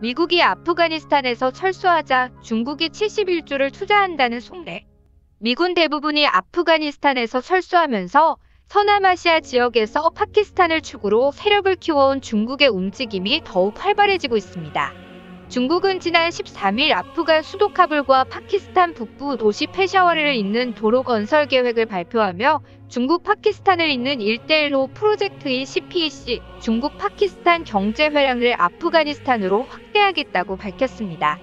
미국이 아프가니스탄에서 철수하자 중국이 71조를 투자한다는 속내. 미군 대부분이 아프가니스탄에서 철수하면서 서남아시아 지역에서 파키스탄을 축으로 세력을 키워온 중국의 움직임이 더욱 활발해지고 있습니다. 중국은 지난 13일 아프간 수도 카불과 파키스탄 북부 도시 페샤워를 잇는 도로 건설 계획을 발표하며 중국 파키스탄을 잇는 1대1로 프로젝트인 CPEC, 중국 파키스탄 경제 회랑을 아프가니스탄으로 확대하겠다고 밝혔습니다.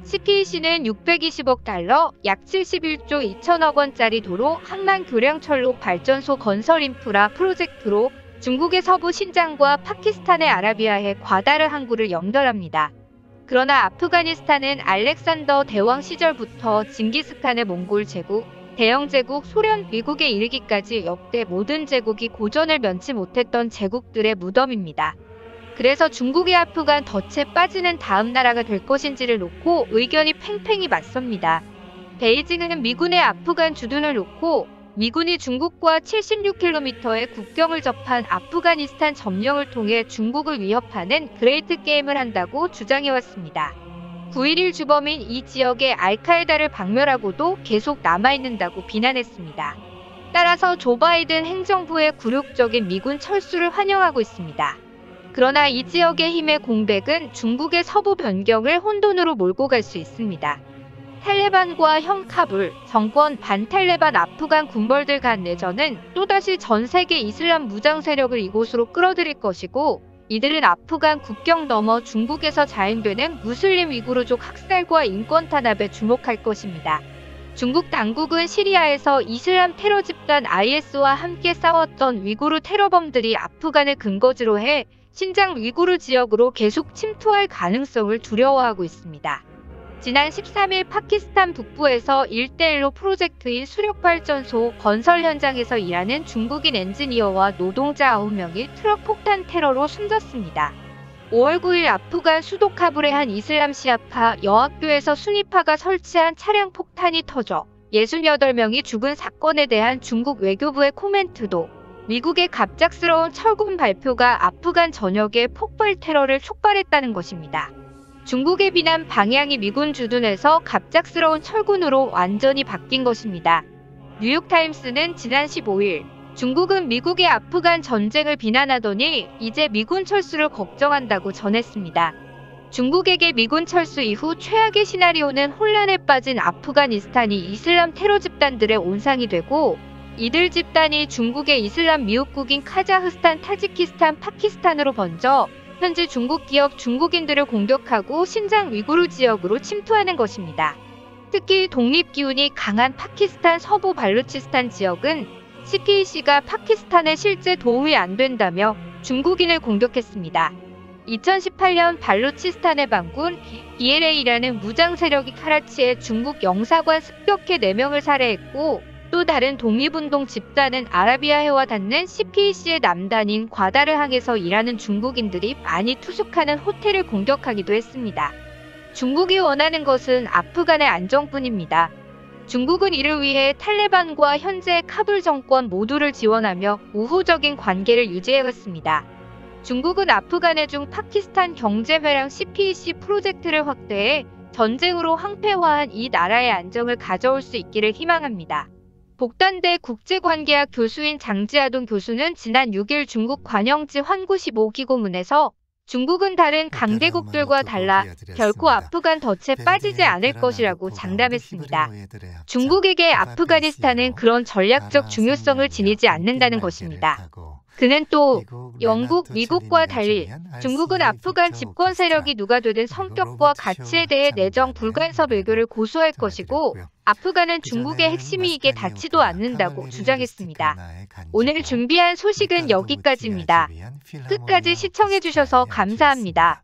CPEC는 620억 달러, 약 71조 2천억 원짜리 도로, 항만 교량철로 발전소 건설 인프라 프로젝트로 중국의 서부 신장과 파키스탄의 아라비아해 과다르 항구를 연결합니다. 그러나 아프가니스탄은 알렉산더 대왕 시절부터 징기스칸의 몽골 제국, 대영 제국, 소련, 미국에 이르기까지 역대 모든 제국이 고전을 면치 못했던 제국들의 무덤입니다. 그래서 중국이 아프간 덫에 빠지는 다음 나라가 될 것인지를 놓고 의견이 팽팽히 맞섭니다. 베이징은 미군의 아프간 주둔을 놓고 미군이 중국과 76km의 국경을 접한 아프가니스탄 점령을 통해 중국을 위협하는 그레이트 게임을 한다고 주장해왔습니다. 9.11 주범인 이 지역의 알카에다를 박멸하고도 계속 남아있는다고 비난했습니다. 따라서 조 바이든 행정부의 굴욕적인 미군 철수를 환영하고 있습니다. 그러나 이 지역의 힘의 공백은 중국의 서부 변경을 혼돈으로 몰고 갈 수 있습니다. 탈레반과 현 카불, 정권 반탈레반 아프간 군벌들 간 내전은 또다시 전 세계 이슬람 무장 세력을 이곳으로 끌어들일 것이고 이들은 아프간 국경 넘어 중국에서 자행되는 무슬림 위구르족 학살과 인권 탄압에 주목할 것입니다. 중국 당국은 시리아에서 이슬람 테러 집단 IS와 함께 싸웠던 위구르 테러범들이 아프간을 근거지로 해 신장 위구르 지역으로 계속 침투할 가능성을 두려워하고 있습니다. 지난 13일 파키스탄 북부에서 1대1로 프로젝트인 수력발전소 건설 현장에서 일하는 중국인 엔지니어와 노동자 9명이 트럭 폭탄 테러로 숨졌습니다. 5월 9일 아프간 수도 카불의 한 이슬람 시아파 여학교에서 순위파가 설치한 차량 폭탄이 터져 68명이 죽은 사건에 대한 중국 외교부의 코멘트도 미국의 갑작스러운 철군 발표가 아프간 전역에 폭발 테러를 촉발했다는 것입니다. 중국의 비난 방향이 미군 주둔에서 갑작스러운 철군으로 완전히 바뀐 것입니다. 뉴욕타임스는 지난 15일 중국은 미국의 아프간 전쟁을 비난하더니 이제 미군 철수를 걱정한다고 전했습니다. 중국에게 미군 철수 이후 최악의 시나리오는 혼란에 빠진 아프가니스탄이 이슬람 테러 집단들의 온상이 되고 이들 집단이 중국의 이슬람 미흡국인 카자흐스탄, 타지키스탄, 파키스탄으로 번져 현재 중국 기업 중국인들을 공격하고 신장 위구르 지역으로 침투하는 것입니다. 특히 독립 기운이 강한 파키스탄 서부 발루치스탄 지역은 CPEC가 파키스탄에 실제 도움이 안 된다며 중국인을 공격했습니다. 2018년 발루치스탄의 반군 BLA라는 무장 세력이 카라치의 중국 영사관 습격해 4명을 살해했고 또 다른 독립운동 집단은 아라비아해와 닿는 CPEC의 남단인 과다르항에서 일하는 중국인들이 많이 투숙하는 호텔을 공격하기도 했습니다. 중국이 원하는 것은 아프간의 안정뿐입니다. 중국은 이를 위해 탈레반과 현재 카불 정권 모두를 지원하며 우호적인 관계를 유지해왔습니다. 중국은 아프간의 중 파키스탄 경제회랑 CPEC 프로젝트를 확대해 전쟁으로 황폐화한 이 나라의 안정을 가져올 수 있기를 희망합니다. 복단대 국제관계학 교수인 장지아동 교수는 지난 6일 중국 관영지 환구 15기고문에서 중국은 다른 강대국들과 달라 결코 아프간 덫에 빠지지 않을 것이라고 장담했습니다. 중국에게 아프가니스탄은 그런 전략적 중요성을 지니지 않는다는 것입니다. 그는 또 영국, 미국과 달리 중국은 아프간 집권 세력이 누가 되든 성격과 가치에 대해 내정 불간섭 외교를 고수할 것이고 아프간은 중국의 핵심이익에 닿지도 않는다고 주장했습니다. 오늘 준비한 소식은 여기까지입니다. 끝까지 시청해주셔서 감사합니다.